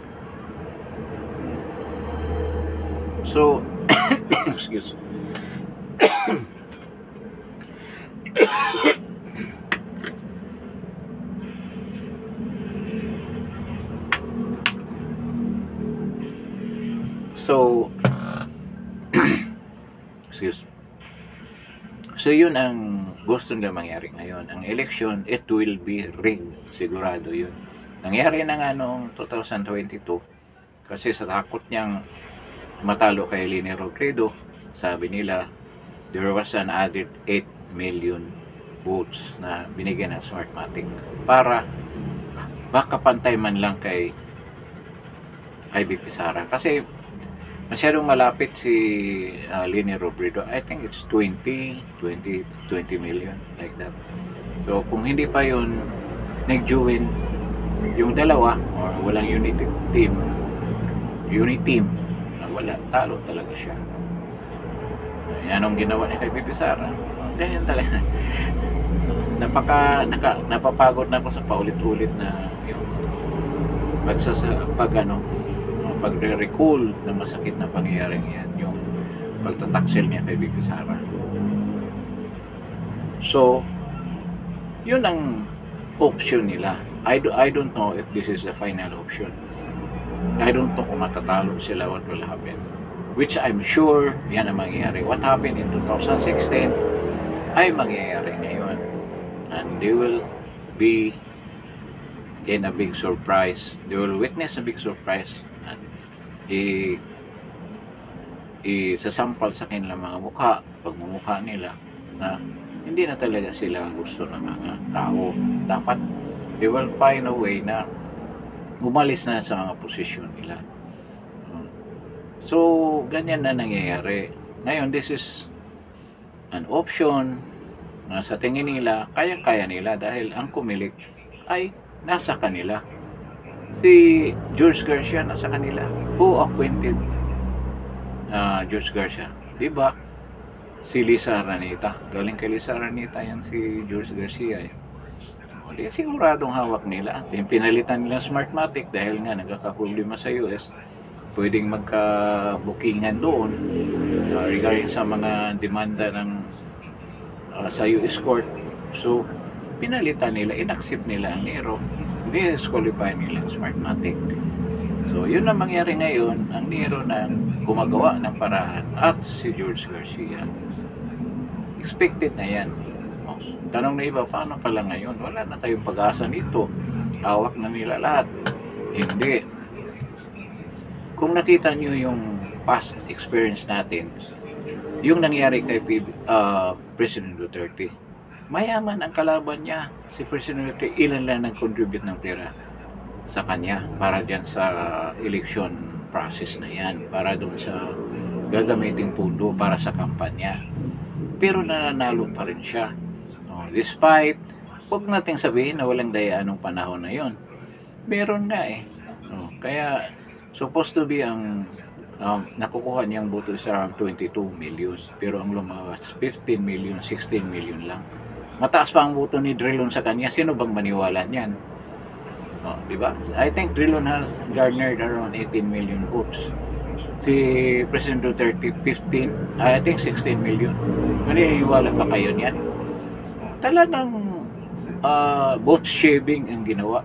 So, excuse. So, excuse. So, yun ang gusto nila mangyari ngayon. Ang election, it will be rigged. Sigurado yun. Nangyari na nga noong 2022 kasi sa takot niyang matalo kay Leni Robredo, sabi nila, there was an added 8 million votes na binigyan ng Smartmatic para makapantay man lang kay BP Sara. Kasi masyadong malapit si Leni Robredo. I think it's 20 million, like that. So, kung hindi pa yun nag-join yung dalawa, or walang unity team, wala, talo talaga siya. Yan ang ginawa niya kay BP Sara. Ganyan talaga. Napapagod na ako sa paulit-ulit na yung pagre-recall na masakit na pangyayaring yan, yung pagtataksil niya kay BP Sara. So, yun ang option nila. I don't know if this is the final option. I don't know kung matatalo sila, what will happen. Which I'm sure yan ang mangyayari. What happened in 2016 ay mangyayari ngayon. And they will be in a big surprise. They will witness a big surprise. And isasampal sa kanilang mga mukha, pagmumukha nila, na hindi na talaga sila gusto ng mga tao. Dapat they will find a way na umalis na sa mga posisyon nila. So, ganyan na nangyayari. Ngayon, this is an option na sa tingin nila, kaya-kaya nila dahil ang kumilik ay nasa kanila. Si George Garcia nasa kanila. Who appointed George Garcia? Diba? Si Lisa Araneta. Galing kay Lisa Araneta yan si George Garcia. Di siguradong hawak nila. Di pinalitan nila Smartmatic dahil nga nagkakaproblema sa US. Pwedeng magka-bookingan doon regarding sa mga demanda ng sa US court. So, pinalitan nila, inaccept nila ang Nero. Disqualify nila ang Smartmatic. So, yun ang mangyari ngayon, ang Nero na gumagawa ng paraan at si George Garcia. Expected na yan. Tanong na iba, paano pala ngayon? Wala na tayong pag-asa nito. Hawak na nila lahat. Hindi. Kung nakita nyo yung past experience natin, yung nangyari kay President Duterte, mayaman ang kalaban niya. Si President Duterte, ilan lang nag-contribute ng pera sa kanya para dyan sa election process na yan, para doon sa gagamiting pundo para sa kampanya. Pero nananalo pa rin siya. Despite, huwag nating sabihin na walang daya anong panahon na yon. Meron nga eh. Kaya, supposed to be ang nakukuha niyang boto is around 22 million. Pero ang lumabas, 15 million, 16 million lang. Mataas pa ang boto ni Drilon sa kanya. Sino bang maniwala niyan? Diba? I think Drilon has garnered around 18 million votes. Si President Duterte, 15, I think 16 million. Maniniwala ba kayo niyan? Talagang vote shaving ang ginawa.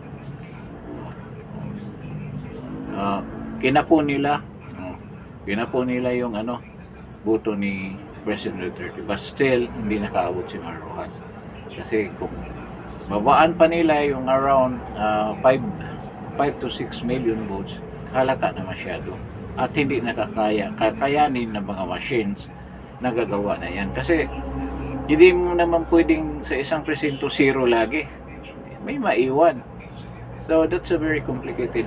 Kinapo nila yung boto ni President Duterte, but still hindi nakaabot si Mar Rojas. Kasi kung babaan pa nila yung around 5 to 6 million votes, halata na masyado at hindi kakayanin ng mga machines na gagawa na yan. Kasi hindi mo naman pwedeng sa isang presinto zero lagi. May maiwan. So that's a very complicated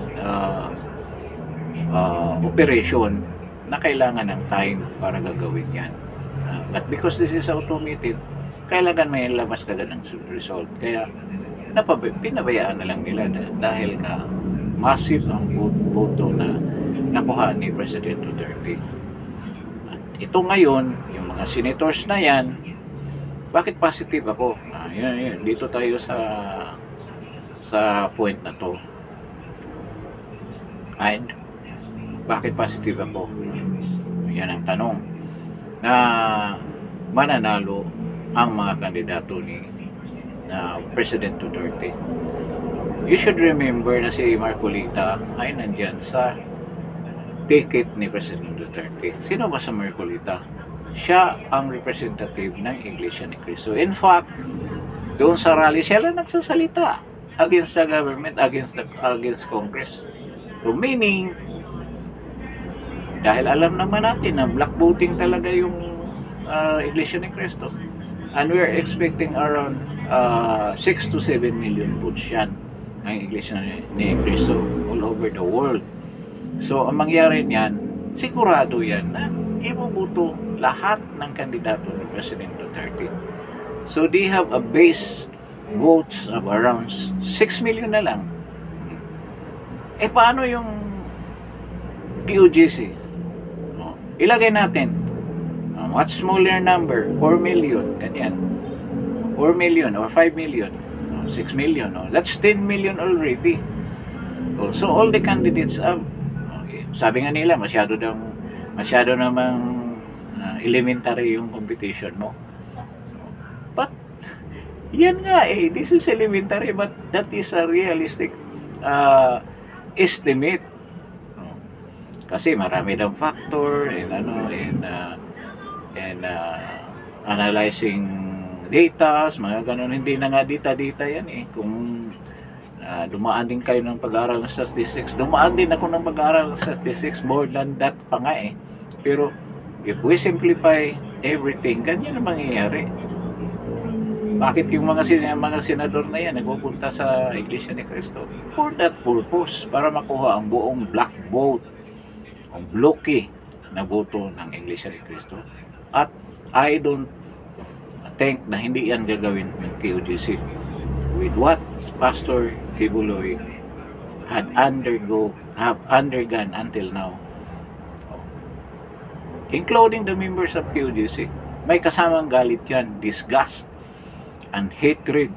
operation na kailangan ng time para gagawin yan. But because this is automated, kailangan may labas kagad ng result. Kaya pinabayaan na lang nila dahil nga massive ang boto na nakuha ni President Duterte. At ito ngayon, yung mga senators na yan, bakit positive ako? Yun. Dito tayo sa point na to. And bakit positive ako? Yan ang tanong. Na mananalo ang mga kandidato ni President Duterte. You should remember na si Marcolita ay nandyan sa ticket ni President Duterte. Sino ba sa Marcolita? Siya ang representative ng Iglesia ni Cristo. In fact, doon sa rally, siya lang nagsasalita against the government, against Congress. So meaning, dahil alam naman natin na black voting talaga yung Iglesia ni Cristo. And we're expecting around 6 to 7 million votes yan ng Iglesia ni Cristo all over the world. So, ang mangyari niyan, sigurado yan na ibubuto lahat ng kandidato ni President Duterte. So, they have a base votes of around 6 million na lang. Paano yung PUGC? Ilagay natin much smaller number, 4 million, ganyan. 4 million or 5 million, 6 million, that's 10 million already. So all the candidates sabi nga nila masyado namang elementary yung competition mo. But yan nga this is elementary, but that is a realistic estimate. Kasi marami daw factor and analyzing data, mga ganun. Hindi na nga data yan kung dumaan din kayo ng pag-aaral ng statistics, dumaan din ako ng pag-aaral ng statistics, more than that pa nga pero if we simplify everything, ganyan ang mangyayari. Bakit yung mga senador na yan nagpupunta sa Iglesia ni Cristo? For that purpose, para makuha ang buong black vote, ang blocky na boto ng Iglesia ni Cristo. At I don't think na hindi yan gagawin ng PUGC with what Pastor Kibuloy have undergone until now, including the members of PUGC. May kasamang galit yan, disgust, and hatred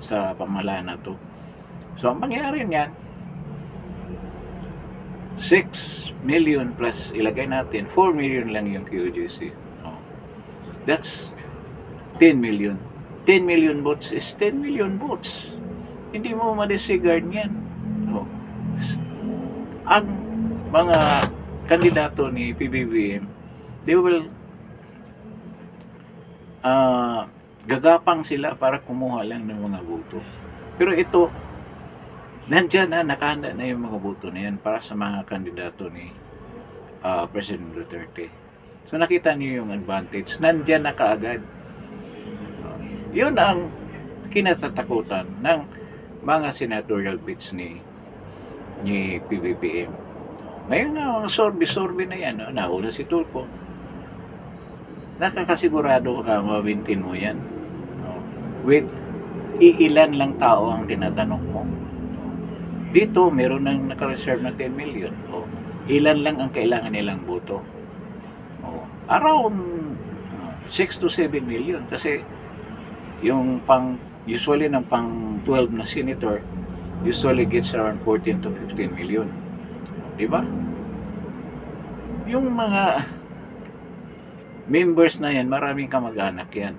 sa pamahalaan na to. So ang mangyayari niyan, 6 million plus ilagay natin, 4 million lang yung QGC. That's 10 million. 10 million votes is 10 million votes. Hindi mo ma-disregard yan. Ang mga kandidato ni PBBM, they will gagapang sila para kumuha lang ng mga boto. Pero ito, nandyan na, nakahanda na yung mga boto na yan para sa mga kandidato ni President Duterte. So nakita niyo yung advantage, nandyan na kaagad. Yun ang kinatatakutan ng mga senatorial bids ni PBBM. Ngayon na, sorbi-sorbi na yan. Nauna si Tulfo. Nakakasigurado ka mabintin mo yan. With iilan lang tao ang tinatanong mo. Dito, meron nang naka-reserve na 10 million. Ilan lang ang kailangan nilang boto. Around 6 to 7 million. Kasi yung usually ng pang 12 na senator, usually gets around 14 to 15 million. Diba? Yung mga members na yan, maraming kamag-anak yan.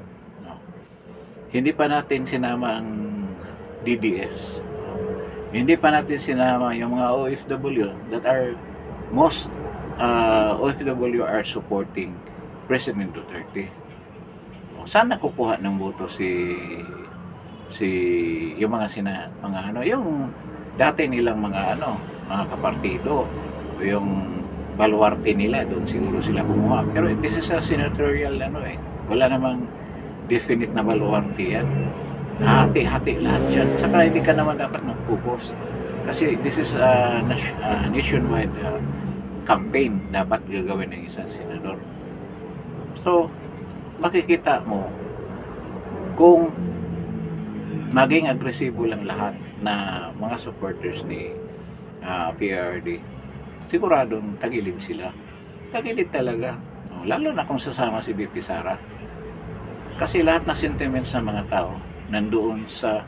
Hindi pa natin sinama ang DDS. Hindi pa natin sinama yung mga OFW that are most OFW are supporting President Duterte. Saan nakukuha ng boto si yung mga yung dati nilang mga kapartido, yung baluarte nila, doon siguro sila kumuha. Pero this is a senatorial wala namang definite na baluarte yan. Hati-hati lahat yan. Saka hindi ka naman dapat mag-focus. Kasi this is a nationwide campaign dapat gagawin ng isang senador. So, makikita mo kung maging agresibo lang lahat na mga supporters ni PRD, siguradong tagilid sila. Tagilid talaga. Lalo na kung sasama si BP Sara. Kasi lahat na sentiments ng mga tao nandoon sa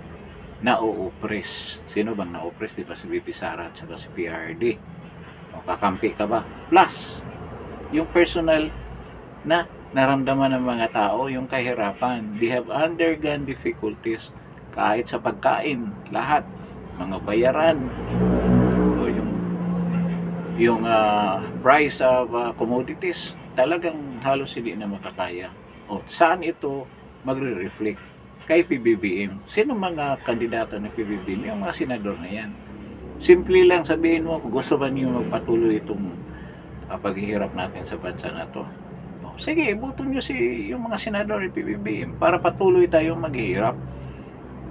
na-o-oppress. Sino bang na-oppress? Di ba si BP Sara at saka si PRD? Kakampi ka ba? Plus, yung personal na naramdaman ng mga tao, yung kahirapan. They have undergone difficulties kahit sa pagkain, lahat, mga bayaran, o yung price of commodities, talagang halos hindi na makakaya. Saan ito magre-reflect? Kay PBBM. Sino mga kandidato ng PBBM? Yung mga senador na yan. Simple lang sabihin mo, gusto ba niyo magpatuloy itong paghihirap natin sa bansa na to? Sige, boto nyo yung mga senador ng PBBM para patuloy tayong maghihirap.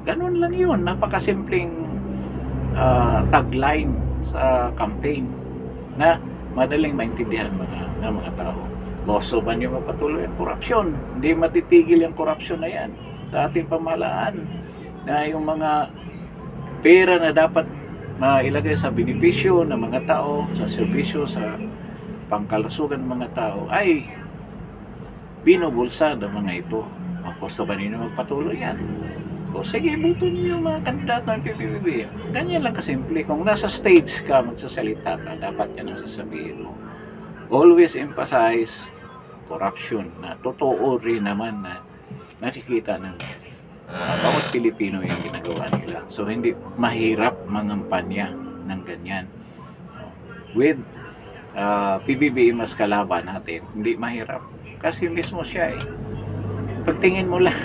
Ganun lang yun. Napakasimpleng tagline sa campaign na madaling maintindihan ng mga tao. Gusto ba nyo magpatuloy ang korupsyon? Hindi matitigil yung korupsyon na yan sa ating pamahalaan, na yung mga pera na dapat mailagay sa benepisyo ng mga tao, sa serbisyo, sa pangkalusugan ng mga tao, ay binubulsa ng mga ito. Gusto ba ninyo magpatuloy yan? Sige, buto niyo yung mga kandidato ng PBB. Ganyan lang kasimple. Kung nasa stage ka, magsasalita ka, dapat yan ang sasabihin mo. Always emphasize corruption, na totoo rin naman na nakikita ng bawat Pilipino yung ginagawa nila. So, hindi mahirap mangampanya ng ganyan. With PBBM mas kalaban natin, hindi mahirap. Kasi mismo siya pagtingin mo lang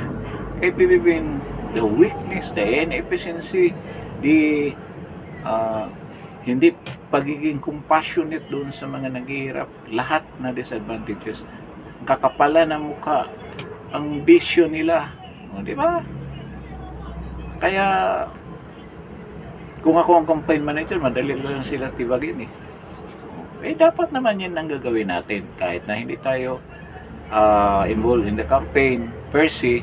kay PBBM, the weakness, the inefficiency, the hindi pagiging compassionate doon sa mga naghihirap, lahat na disadvantages. Ang kakapala ng mukha, ang bisyo nila, di ba? Kaya kung ako ang campaign manager, madali lang sila tibagin dapat naman yun ang gagawin natin, kahit na hindi tayo involved in the campaign per se.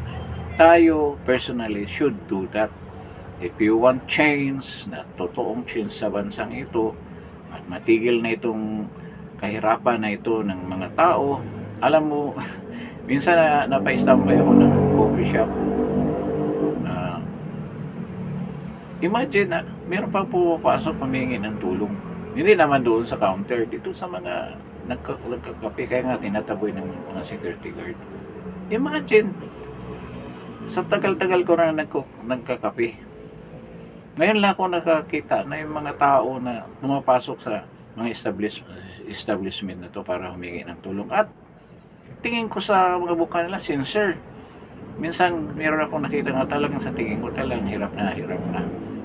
Tayo personally should do that. If you want change, na totoong change sa bansang ito, at matigil na itong kahirapan na ito ng mga tao. Alam mo, minsan napay-standby ako ng coffee shop. Imagine na meron pang pumapasok humingi ng tulong. Hindi naman doon sa counter, dito sa mga nagkakape, kaya nga tinataboy ng mga security guard. Imagine, sa tagal-tagal ko na nagkakape, ngayon lang ako nakakita na yung mga tao na pumapasok sa mga establishment na to para humingi ng tulong. At tingin ko sa mga buka nila, sincere. Minsan, meron akong nakita nga talagang sa tingin ko talagang hirap na.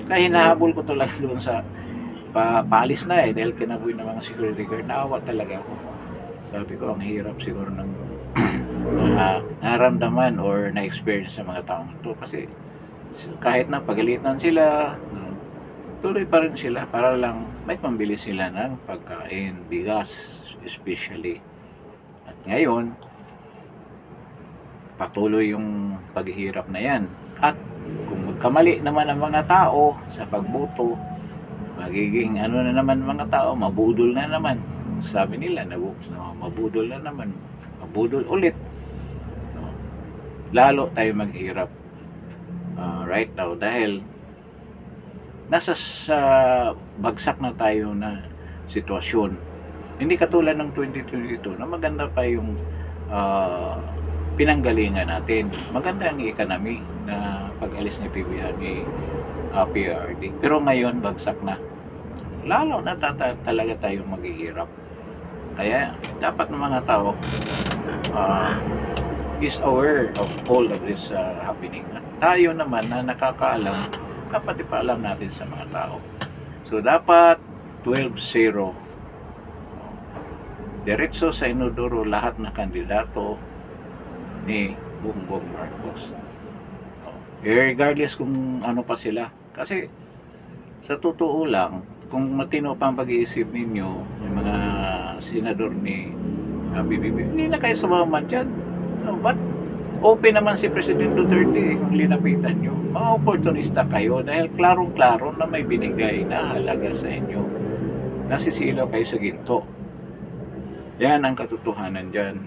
Kaya hinahabol ko talaga doon sa paalis na dahil kinaboy ng mga security guard. Naawa talaga ako. Sabi ko, ang hirap siguro ng naramdaman or na-experience sa mga taong ito. Kasi kahit na pagalitan sila, tuloy pa rin sila para lang may pambili sila ng pagkain, bigas especially. At ngayon, patuloy yung paghihirap na yan. At kung magkamali naman ang mga tao sa pagboto, magiging ano na naman mga tao, mabudol na naman. Sabi nila, mabudol na naman. Mabudol ulit. Lalo tayo maghirap right now dahil nasa sa bagsak na tayo na sitwasyon. Hindi katulad ng 2022 na maganda pa yung pinanggalingan natin. Maganda ang economy na pag-alis ni PRRD. Pero ngayon, bagsak na. Lalo na talaga tayong maghihirap. Kaya, dapat ng mga tao is aware of all of this happening. At tayo naman na nakakaalam, dapat ipaalam natin sa mga tao. So, dapat 12-0. Diretso sa inodoro lahat na kandidato ni Bongbong Marcos. Regardless kung ano pa sila. Kasi sa totoo lang, kung matino pa ang pag-iisip ninyo, yung mga senador ni BBB, hindi na kayo sumama dyan. No, but open naman si President Duterte kung linapitan nyo. Mga oportunista kayo dahil klarong-klaro na may binigay na halaga sa inyo. Nasisilaw kayo sa ginto. Yan ang katotohanan dyan.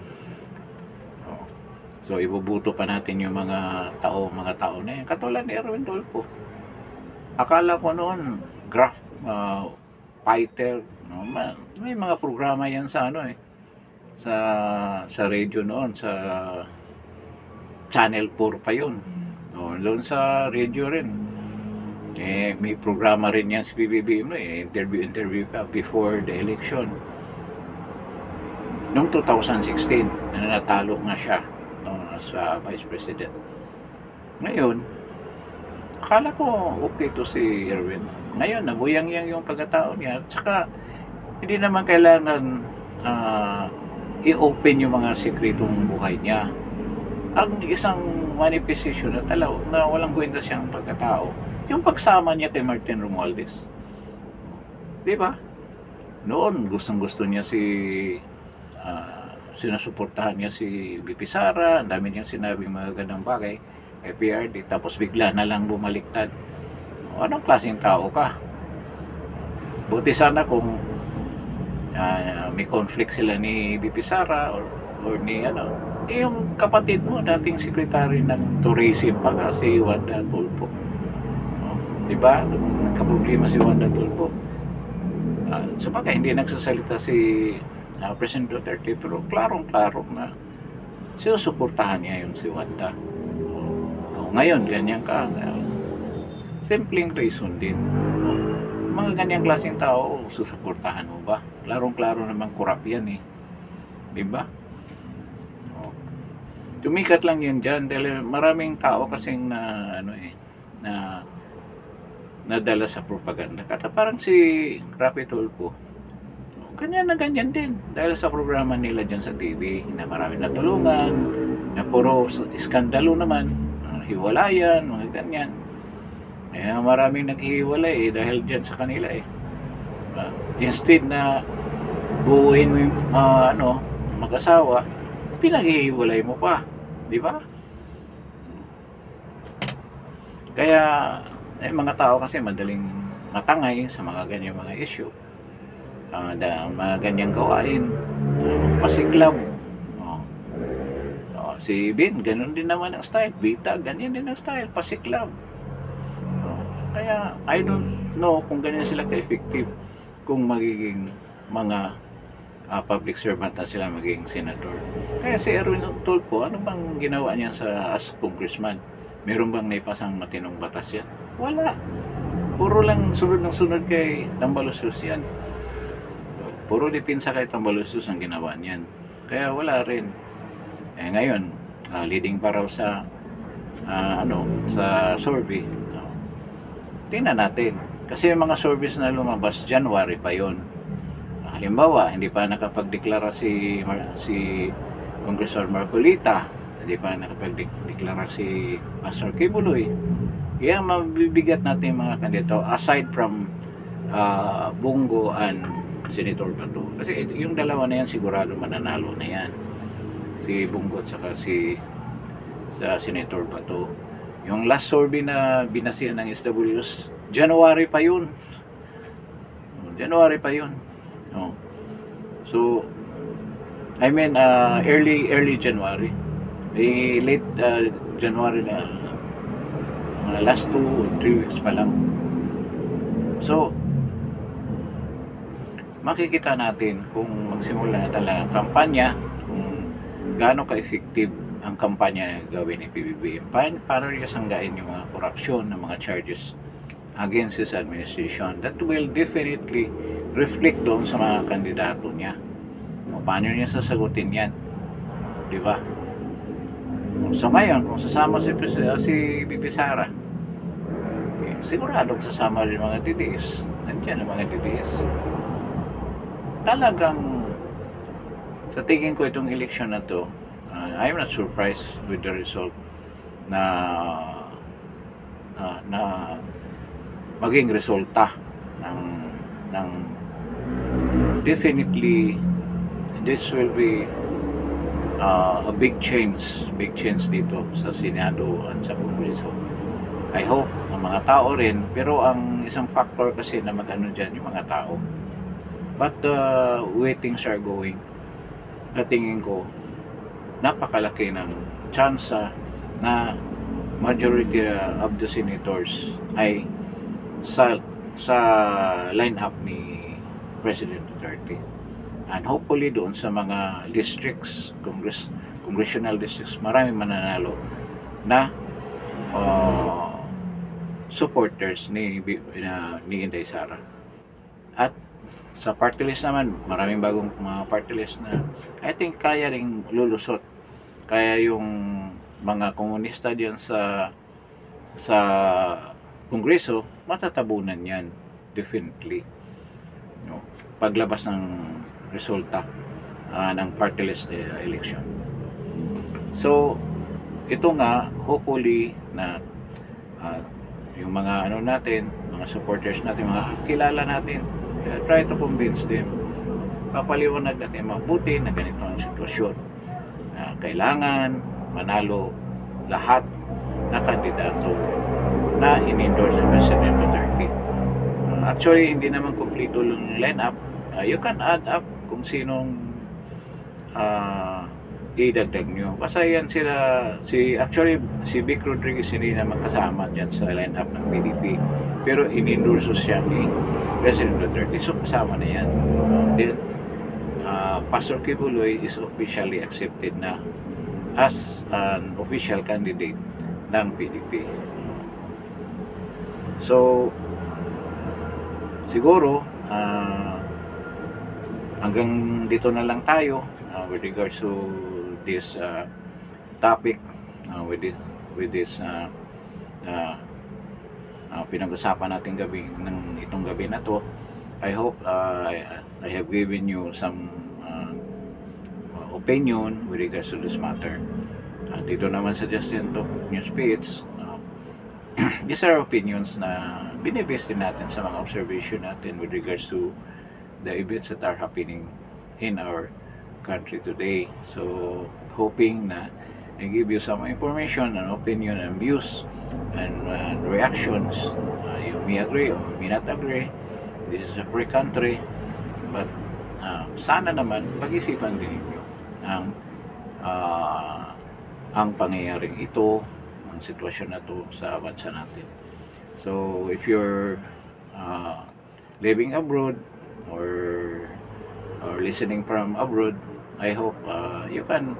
So, ibubuto pa natin yung mga tao na yan. Katulad ni Erwin Tulfo. Akala ko noon, graph fighter. No? May mga programa yan sa sa radio noon, sa Channel 4 pa yun. No? Doon sa radio rin. May programa rin yan si BBM. Interview pa before the election. Noong 2016, natalo nga siya sa Vice President. Ngayon, akala ko okay to si Erwin. Ngayon, nabuyang-yang yung pagkatao niya. At saka, hindi naman kailangan i-open yung mga sekretong buhay niya. Ang isang manifestation na walang kwenta siyang pagkatao, yung pagsama niya kay Martin Romualdez. Diba? Noon, gustong-gusto niya sinusuportahan niya si BP Sara, ang dami niyang sinabing mga gandang bagay kay PRD, tapos bigla na lang bumaliktad. Anong klaseng tao ka? Buti sana kung may conflict sila ni BP Sara or ni yung kapatid mo, dating secretary ng tourism pa nga, si Wanda Tulfo. Diba? Nagka-problema si Wanda Tulfo. Sabagay, hindi nagsasalita si President Duterte, pero klarong-klaro na sinusuportahan niya yung si Wanda. Ngayon, ganyan ka. Simpleng reason din. Mga ganyang klaseng tao, susuportahan mo ba? Klarong-klaro naman kurap yan diba? Tumikat lang yan dyan dahil maraming tao kasing na nadala sa propaganda. Kata parang si Rapi Tulfo, ganyan na ganyan din dahil sa programa nila dyan sa TV na marami natulungan, na puro iskandalo naman, hiwalayan, mga ganyan. Maraming naghihiwalay dahil dyan sa kanila instead na buuin mo yung mag-asawa, pinaghihiwalay mo pa, di ba? Kaya mga tao kasi madaling matangay sa mga ganyang mga issue. Mga ganyang gawain, pasiklab. Si Bin, ganun din naman ang style. Bita, ganyan din ang style, pasiklab. Kaya I don't know kung ganyan sila ka-effective kung magiging mga public servant na sila magiging senador. Kaya si Erwin Tulfo, ano bang ginawa niya as congressman? Meron bang naipasang matinong batas yan? Wala. Puro lang sunod ng sunod kay Tambaluslos yan. Puro dipinsa kay Tambaluslos ang ginawa niyan. Kaya wala rin. Ngayon, leading pa raw sa sa survey. Tingnan natin. Kasi yung mga surveys na lumabas, January pa yon. Halimbawa, hindi pa nakapagdeklara si Congressor Marcolita, hindi pa nakapagdeklara si Pastor Kibuloy. Yan mabibigat natin mga kandidato aside from Bongo and Senator Bato. Kasi yung dalawa na yan sigurado mananalo na yan. Si Bongo at saka si Senator Bato. Yung last survey na binasihan ng SWS, January pa yun. January pa yun. Oh. So, I mean, early January. Late January na, mga last 2-3 weeks pa lang. So, makikita natin kung magsimula na talaga ang kampanya, kung gaano ka-effective ang kampanya gawin ni PBBM. Paano niya sanggain yung mga korupsyon ng mga charges against his administration. That will definitely reflect doon sa mga kandidato niya. Paano niya sasagutin yan? Di ba? So ngayon, kung sasama si BP Sara, siguradong sasama rin mga DDS. Nandiyan ang mga DDS. Talagang sa tingin ko itong election na to, I'm not surprised with the result na maging resulta ng definitely this will be a big change dito sa Senado at sa Kongreso. I hope ang mga tao rin, pero ang isang factor kasi na mag-ano dyan yung mga tao. But the way things are going, katingin ko napakalaki ng tsansa na majority of the senators ay sa line-up ni President Duterte. And hopefully doon sa mga districts, congressional districts, marami mananalo na supporters ni Inday Sara. At sa party list naman, maraming bagong mga party list na I think kaya ring lulusot. Kaya yung mga komunista diyan sa Kongreso, matatabunan yan definitely. No, paglabas ng resulta ng party list election. So ito nga, hopefully na yung mga natin, mga supporters natin, mga kakilala natin, try to convince them, papaliwanag natin mabuti na ganito ang sitwasyon. Kailangan manalo lahat na kandidato na in-endorse ng President Duterte. Actually, hindi naman kompleto yung line-up. You can add up kung sinong idagdag nyo. Basta yan actually, si Vic Rodriguez hindi naman kasama dyan sa line-up ng PDP. Pero in-endorse siya ni President Duterte. So, kasama na yan. Then, Pastor Kibuloy is officially accepted na as an official candidate ng PDP. So, siguro, hanggang dito na lang tayo with regards to this topic, with this pinag-usapan natin itong gabi na to. I hope I have given you some opinion with regards to this matter. Dito naman sa Justin Talk News Page, these are opinions na binibase din natin sa mga observation natin with regards to the events that are happening in our country today. So, hoping na I give you some information and opinion and views and reactions. You may agree or may not agree. This is a free country, but sana naman pag-isipan din niyo ang pangyayaring ito, ang sitwasyon na to sa bansa natin. So if you're living abroad or listening from abroad, I hope you can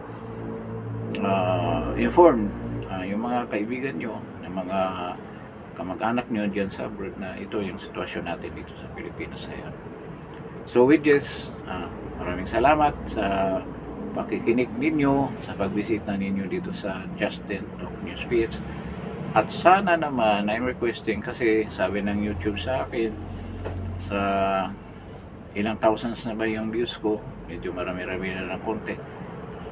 inform yung mga kaibigan nyo, ng mga kamag-anak nyo dyan sa abroad na ito yung sitwasyon natin dito sa Pilipinas ngayon. So with this, maraming salamat sa pakikinig ninyo, sa pagbisita ninyo dito sa Justin Talk News Feeds. At sana naman, I'm requesting, kasi sabi ng YouTube sa akin, sa ilang thousands na ba yung views ko, medyo marami-rami na ng konti.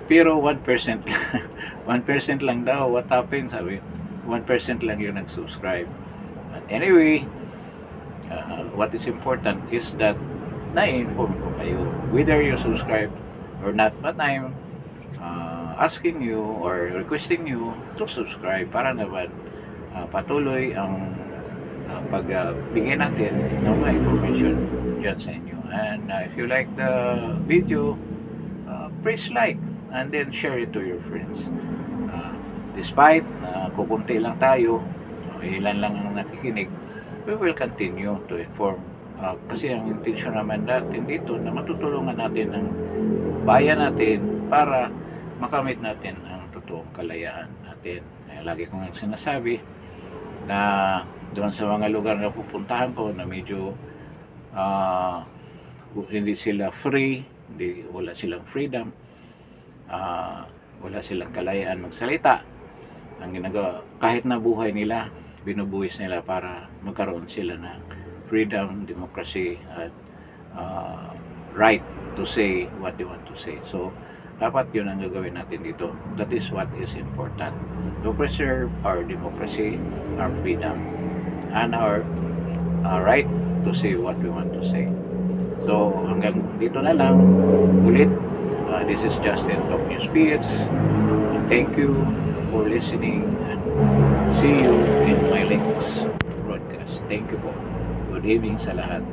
Pero 1% lang, 1% lang daw, what happened, sabi, 1% lang yung nag-subscribe. But anyway, what is important is that na-inform ko kayo, whether you subscribe or not, but I'm asking you or requesting you to subscribe para naman patuloy ang pagbigay natin ng mga information dyan sa inyo. And if you like the video, press like and then share it to your friends. Despite kukunti lang tayo, ilan lang ang nakikinig, we will continue to inform. Kasi ang intention naman natin dito na matutulungan natin ang bayan natin para makamit natin ang totoong kalayaan natin. Lagi kong sinasabi na doon sa mga lugar na pupuntahan ko na medyo hindi sila free, wala silang freedom, wala silang kalayaan magsalita, ang ginagawa, kahit na buhay nila, binubuhis nila para magkaroon sila ng freedom, democracy, at right to say what they want to say. So dapat yun ang gagawin natin dito. That is what is important, to preserve our democracy, our freedom, and our right to say what we want to say. So hanggang dito na lang ulit. This is Justin Talk News Feeds. Thank you for listening and see you in my next broadcast. Thank you po. Good evening sa lahat.